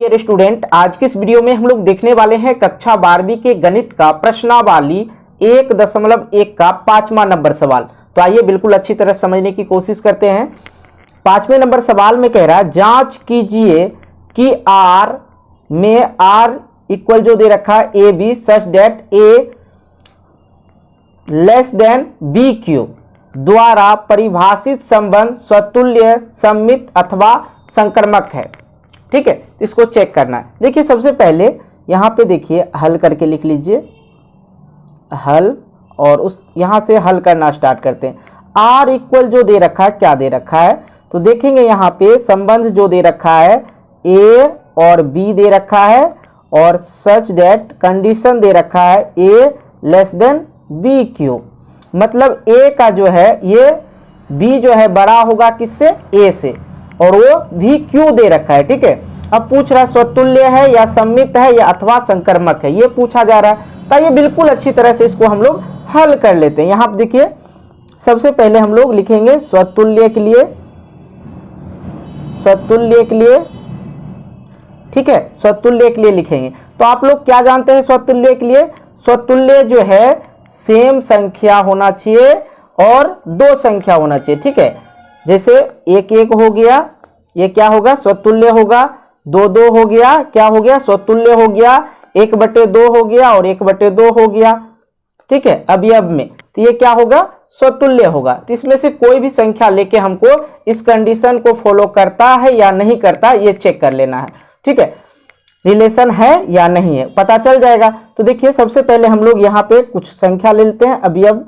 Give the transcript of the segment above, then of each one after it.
Dear student, आज की इस वीडियो में हम लोग देखने वाले हैं कक्षा 12वीं के गणित का प्रश्नावली 1.1 का 5वां नंबर सवाल। तो आइए बिल्कुल अच्छी तरह समझने की कोशिश करते हैं। 5वें नंबर सवाल में कह रहा है जांच कीजिए कि R में R इक्वल जो दे रखा है A B such that A less than B cube द्वारा परिभाषित संबंध स्वतुल्य, सममित अथवा संक्रमक है। ठीक है, इसको चेक करना है। देखिए सबसे पहले यहाँ पे देखिए हल करके लिख लीजिए हल, और उस यहाँ से हल करना स्टार्ट करते हैं। R इक्वल जो दे रखा है, क्या दे रखा है तो देखेंगे यहाँ पे संबंध जो दे रखा है A और B दे रखा है, और सच डेट कंडीशन दे रखा है A less than B cube, मतलब A का जो है ये B जो है बड़ा होगा किससे, A से, और वो भी क्यू दे रखा है। ठीक है, अब पूछ रहा है स्वतुल्य है या सममित है या अथवा संक्रमक है, ये पूछा जा रहा है। तो ये बिल्कुल अच्छी तरह से इसको हम लोग हल कर लेते हैं। यहाँ पर देखिए सबसे पहले हम लोग लिखेंगे स्वतुल्य के लिए, स्वतुल्य के लिए, ठीक है, स्वतुल्य के लिए लिखेंगे। तो आप लोग क्या जानते हैं स्वतुल्य के लिए, स्वतुल्य जो है सेम संख्या होना चाहिए और दो संख्या होना चाहिए। ठीक है, जैसे एक एक हो गया, ये क्या होगा स्वतुल्य होगा, दो दो हो गया, क्या हो गया स्वतुल्य हो गया, 1/2 हो गया और 1/2 हो गया। ठीक है, अवयव में तो ये क्या होगा स्वतुल्य होगा। तो इसमें से कोई भी संख्या लेके हमको इस कंडीशन को फॉलो करता है या नहीं करता ये चेक कर लेना है। ठीक है, रिलेशन है या नहीं है पता चल जाएगा। तो देखिए सबसे पहले हम लोग यहाँ पे कुछ संख्या ले लेते हैं अवयव।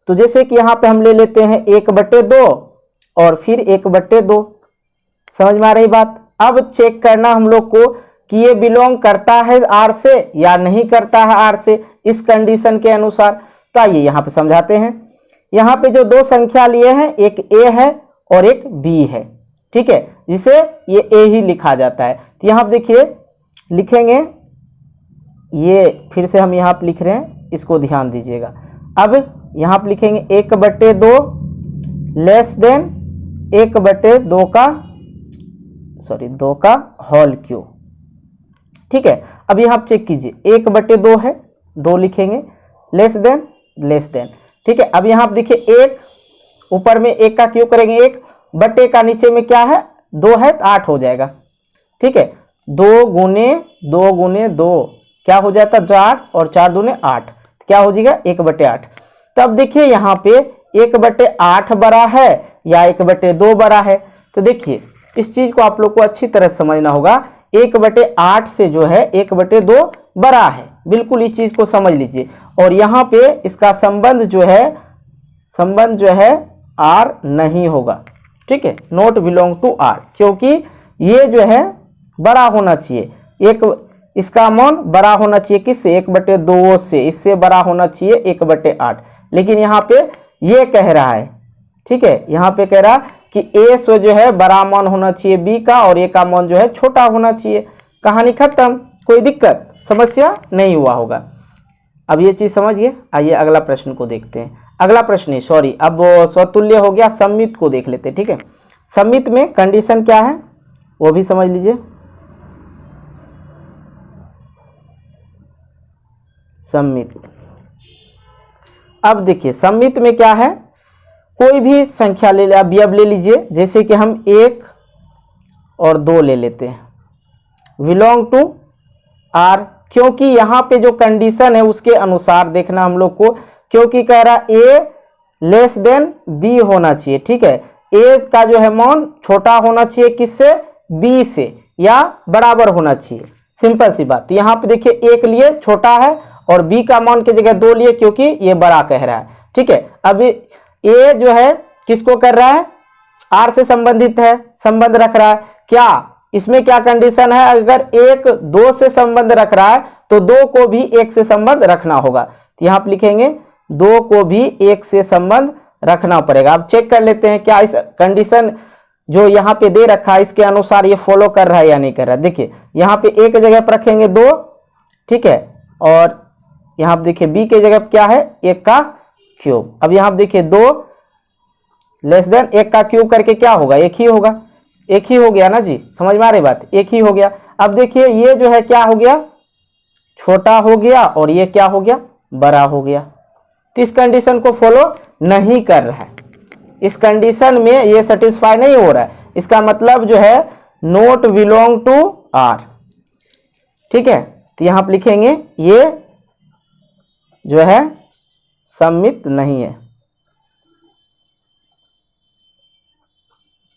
तो जैसे कि यहाँ पे हम ले लेते हैं 1/2 और फिर 1/2, समझ में आ रही बात। अब चेक करना हम लोग को कि ये बिलोंग करता है R से या नहीं करता है R से इस कंडीशन के अनुसार। तो आइए यहाँ पे समझाते हैं। यहाँ पे जो दो संख्या लिए हैं, एक A है और एक B है। ठीक है, जिसे ये A ही लिखा जाता है। तो यहाँ पे देखिए लिखेंगे, ये फिर से हम यहाँ पे लिख रहे हैं, इसको ध्यान दीजिएगा। अब यहाँ पे लिखेंगे 1/2 लेस देन 1/2 का 2 का होल क्यू। ठीक है, अब यहाँ चेक कीजिए 1/2 है, 2 लिखेंगे, लेस देन। ठीक है, अब यहाँ देखिए एक ऊपर में 1 का क्यू करेंगे, 1 बटे का नीचे में क्या है 2 है, तो 8 हो जाएगा। ठीक है, 2 गुने 2 क्या हो जाता है 4 और 4 दूने 8, क्या हो जाएगा 1/8। तब देखिए यहाँ पे 1/8 बड़ा है या 1/2 बड़ा है। तो देखिए इस चीज को आप लोग को अच्छी तरह समझना होगा। 1/8 से जो है 1/2 बड़ा है, बिल्कुल इस चीज को समझ लीजिए। और यहाँ पे इसका संबंध जो है R नहीं होगा। ठीक है, नॉट बिलोंग टू R, क्योंकि ये जो है बड़ा होना चाहिए, इसका मान बड़ा होना चाहिए किससे 1/2 से, इससे बड़ा होना चाहिए 1/8। लेकिन यहाँ पे ये कह रहा है, ठीक है, यहाँ पे कह रहा कि A से जो है बड़ा मान होना चाहिए B का और A का मान जो है छोटा होना चाहिए। कहानी खत्म, कोई दिक्कत समस्या नहीं हुआ होगा। अब ये चीज समझिए। आइए अगला प्रश्न को देखते हैं। अगला प्रश्न नहीं, सॉरी, अब स्वतुल्य हो गया, सममित को देख लेते हैं। ठीक है, सममित में कंडीशन क्या है वो भी समझ लीजिए। सममित, अब देखिए सममित में क्या है, कोई भी संख्या ले अवयव ले लीजिए, जैसे कि हम 1 और 2 ले लेते हैं, बिलोंग टू R, क्योंकि यहाँ पे जो कंडीशन है उसके अनुसार देखना हम लोग को, क्योंकि कह रहा A लेस देन B होना चाहिए। ठीक है, A का जो है मान छोटा होना चाहिए किससे, B से, या बराबर होना चाहिए, सिंपल सी बात। यहाँ पे देखिए 1 लिए छोटा है और B का मान की जगह 2 लिए क्योंकि ये बड़ा कह रहा है। ठीक है, अब A जो है किसको कर रहा है, R से संबंधित है, संबंध रख रहा है। क्या इसमें क्या कंडीशन है, अगर 1 2 से संबंध रख रहा है तो 2 को भी 1 से संबंध रखना होगा। तो यहाँ पे लिखेंगे 2 को भी 1 से संबंध रखना पड़ेगा। अब चेक कर लेते हैं क्या इस कंडीशन जो यहाँ पे दे रखा है इसके अनुसार ये फॉलो कर रहा है या नहीं कर रहा है। देखिए यहाँ पे एक जगह पर रखेंगे 2, ठीक है, और यहाँ पे देखिए B के जगह क्या है 1 का क्यूब। अब यहाँ पे देखिए 2 लेस देन 1 का क्यूब करके क्या होगा 1 ही होगा। एक ही हो गया ना जी, समझ में आ रही बात, एक ही हो गया। अब देखिए ये जो है क्या हो गया, छोटा हो गया और ये क्या हो गया, बड़ा हो गया। तो इस कंडीशन को फॉलो नहीं कर रहा है, इस कंडीशन में ये सेटिस्फाई नहीं हो रहा है, इसका मतलब जो है नोट बिलोंग टू आर। ठीक है, तो यहां पर लिखेंगे ये जो है सम्मित नहीं है,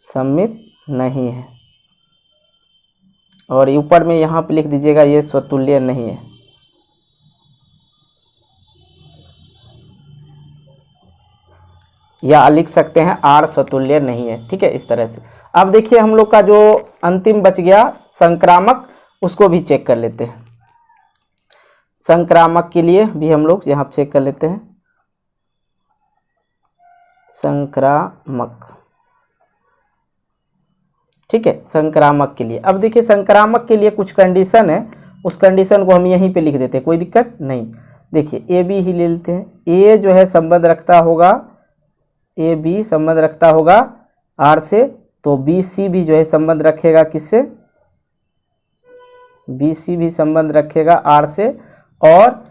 सम्मित नहीं है। और ऊपर में यहां पे लिख दीजिएगा ये स्वतुल्य नहीं है। या लिख सकते हैं आर स्वतुल्य नहीं है। ठीक है, इस तरह से। अब देखिए हम लोग का जो अंतिम बच गया संक्रामक, उसको भी चेक कर लेते हैं। संक्रामक के लिए भी हम लोग यहाँ चेक कर लेते हैं। संक्रामक, ठीक है, संक्रामक के लिए। अब देखिए संक्रामक के लिए कुछ कंडीशन है, उस कंडीशन को हम यहीं पे लिख देते हैं, कोई दिक्कत नहीं। देखिए ए बी ही ले लेते हैं। ए जो है संबंध रखता होगा, ए बी संबंध रखता होगा आर से, तो बी सी भी जो है संबंध रखेगा किससे, बी सी भी संबंध रखेगा आर से। और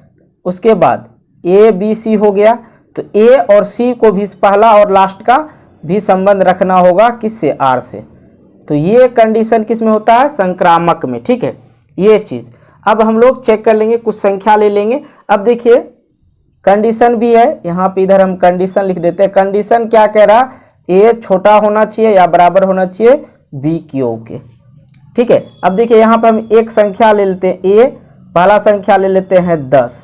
उसके बाद ए बी सी हो गया, तो ए और सी को भी पहला और लास्ट का भी संबंध रखना होगा किससे, आर से। तो ये कंडीशन किस में होता है, संक्रामक में। ठीक है, ये चीज़ अब हम लोग चेक कर लेंगे, कुछ संख्या ले लेंगे। अब देखिए कंडीशन भी है यहाँ पे, इधर हम कंडीशन लिख देते हैं। कंडीशन क्या कह रहा, ए छोटा होना चाहिए या बराबर होना चाहिए बी क्यू के। ठीक है, अब देखिए यहाँ पे हम एक संख्या ले लेते हैं, ए पहला संख्या ले लेते हैं 10।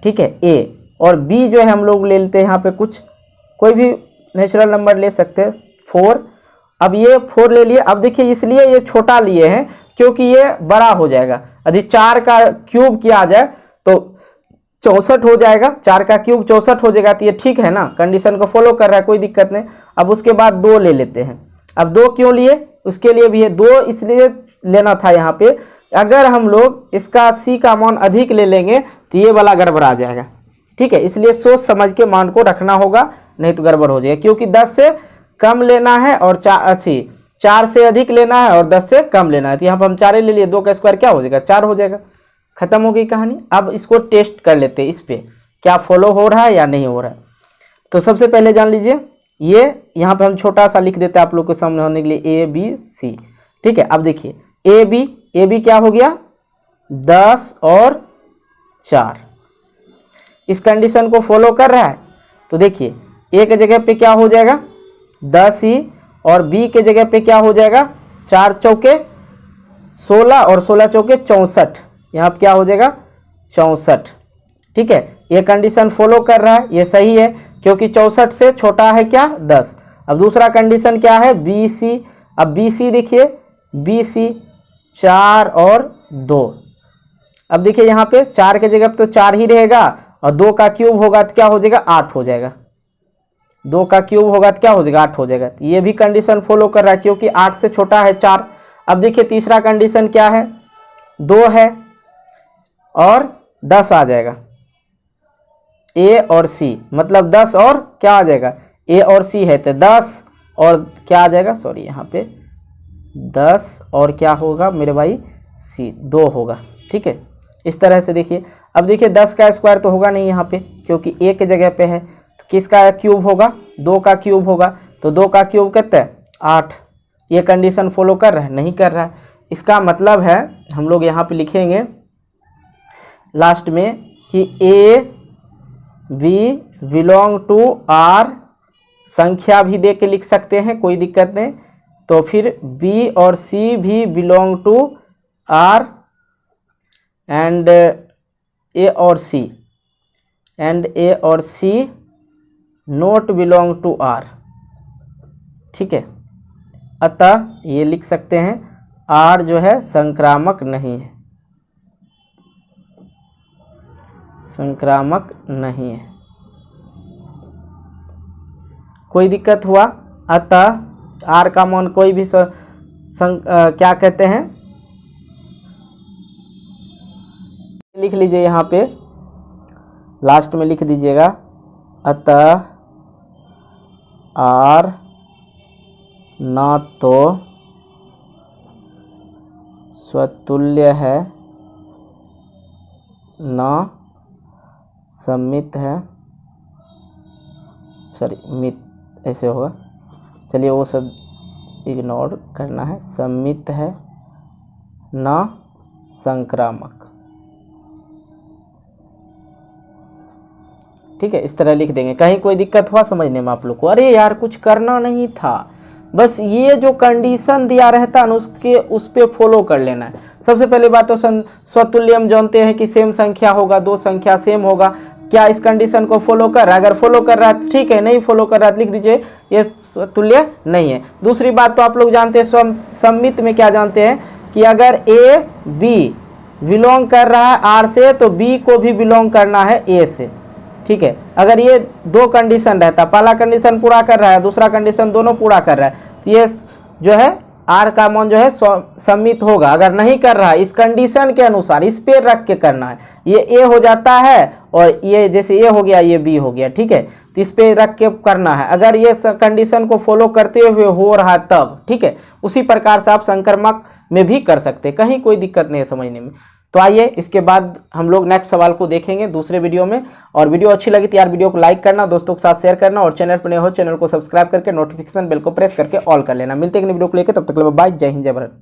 ठीक है, ए और बी जो है हम लोग ले लेते हैं यहाँ पे कुछ, कोई भी नेचुरल नंबर ले सकते हैं, 4। अब ये 4 ले लिए। अब देखिए इसलिए ये छोटा लिए हैं क्योंकि ये बड़ा हो जाएगा। यदि 4 का क्यूब किया जाए तो 64 हो जाएगा, 4 का क्यूब 64 हो जाएगा। तो ये ठीक है ना, कंडीशन को फॉलो कर रहा है, कोई दिक्कत नहीं। अब उसके बाद 2 ले लेते हैं। अब 2 क्यों लिए, उसके लिए भी है 2 इसलिए लेना था यहाँ पे, अगर हम लोग इसका सी का मान अधिक ले लेंगे तो ये वाला गड़बड़ आ जाएगा। ठीक है, इसलिए सोच समझ के मान को रखना होगा, नहीं तो गड़बड़ हो जाएगा। क्योंकि 10 से कम लेना है और 4 से अधिक लेना है और 10 से कम लेना है। तो यहाँ पर हम 4 ले लिए, 2 का स्क्वायर क्या हो जाएगा, 4 हो जाएगा। खत्म हो गई कहानी। अब इसको टेस्ट कर लेते हैं, इस पे क्या फॉलो हो रहा है या नहीं हो रहा है। तो सबसे पहले जान लीजिए, ये यहाँ पे हम छोटा सा लिख देते हैं आप लोग के सामने होने के लिए, ए बी सी। ठीक है, अब देखिए ए बी क्या हो गया, 10 और 4। इस कंडीशन को फॉलो कर रहा है। तो देखिए ए के जगह पे क्या हो जाएगा 10 ही, और बी के जगह पे क्या हो जाएगा 4 चौके 16 और 16 चौके 64। यहाँ पे क्या हो जाएगा 64। ठीक है, ये कंडीशन फॉलो कर रहा है, ये सही है क्योंकि 64 से छोटा है क्या 10। अब दूसरा कंडीशन क्या है, बी सी। अब बी सी देखिए, बी सी 4 और 2। अब देखिए यहाँ पे 4 के जगह पे तो 4 ही रहेगा, और 2 का क्यूब होगा तो क्या हो जाएगा 8 हो जाएगा। 2 का क्यूब होगा तो क्या हो जाएगा 8 हो जाएगा। तो ये भी कंडीशन फॉलो कर रहा है क्योंकि 8 से छोटा है 4। अब देखिए तीसरा कंडीशन क्या है, 2 है और 10 आ जाएगा, ए और सी, मतलब 10 और क्या आ जाएगा, ए और सी है तो 10 और क्या आ जाएगा, सॉरी यहाँ पे 10 और क्या होगा मेरे भाई सी, 2 होगा। ठीक है, इस तरह से देखिए। अब देखिए 10 का स्क्वायर तो होगा नहीं यहाँ पे क्योंकि ए के जगह पे है, तो किसका क्यूब होगा, 2 का क्यूब होगा। तो 2 का क्यूब कितना है 8। ये कंडीशन फॉलो कर रहा है, नहीं कर रहा है। इसका मतलब है हम लोग यहाँ पे लिखेंगे लास्ट में कि A B belong to R, संख्या भी दे के लिख सकते हैं, कोई दिक्कत नहीं। तो फिर बी और सी भी बिलोंग टू आर, एंड ए और सी नोट बिलोंग टू आर। ठीक है, अतः ये लिख सकते हैं आर जो है संक्रामक नहीं है, संक्रामक नहीं है। कोई दिक्कत हुआ, अतः आर का मान कोई भी क्या कहते हैं, लिख लीजिए यहाँ पे लास्ट में लिख दीजिएगा, अतः आर ना तो स्वतुल्य है न सम्मित है, सॉरी मित ऐसे होगा, चलिए वो सब इग्नोर करना है, सम्मित है न संक्रामक। ठीक है, इस तरह लिख देंगे। कहीं कोई दिक्कत हुआ समझने में आप लोग को? अरे यार कुछ करना नहीं था, बस ये जो कंडीशन दिया रहता है उसके उस पे फॉलो कर लेना है। सबसे पहली बात तो स्वतुल्य हम जानते हैं कि सेम संख्या होगा, दो संख्या सेम होगा। क्या इस कंडीशन को फॉलो कर रहा है? अगर फॉलो कर रहा है ठीक है, नहीं फॉलो कर रहा है लिख दीजिए ये स्वतुल्य नहीं है। दूसरी बात तो आप लोग जानते हैं सम्मित में क्या जानते हैं कि अगर ए बी बिलोंग कर रहा है आर से तो बी को भी बिलोंग करना है ए से। ठीक है, अगर ये दो कंडीशन रहता, पहला कंडीशन पूरा कर रहा है, दूसरा कंडीशन दोनों पूरा कर रहा है, तो ये जो है आर का मान जो है सम्मित होगा। अगर नहीं कर रहा है इस कंडीशन के अनुसार, इस पे रख के करना है, ये ए हो जाता है और ये जैसे ए हो गया ये बी हो गया। ठीक है, तो इस पे रख के करना है। अगर ये कंडीशन को फॉलो करते हुए हो रहा है तब, ठीक है, उसी प्रकार से आप संक्रमक में भी कर सकते, कहीं कोई दिक्कत नहीं है समझने में। तो आइए इसके बाद हम लोग नेक्स्ट सवाल को देखेंगे दूसरे वीडियो में। और वीडियो अच्छी लगी तो यार वीडियो को लाइक करना, दोस्तों के साथ शेयर करना, और चैनल पर नए हो चैनल को सब्सक्राइब करके नोटिफिकेशन बेल को प्रेस करके ऑल कर लेना। मिलते हैं वीडियो को लेकर, तब तक बाय, जय हिंद जय भारत।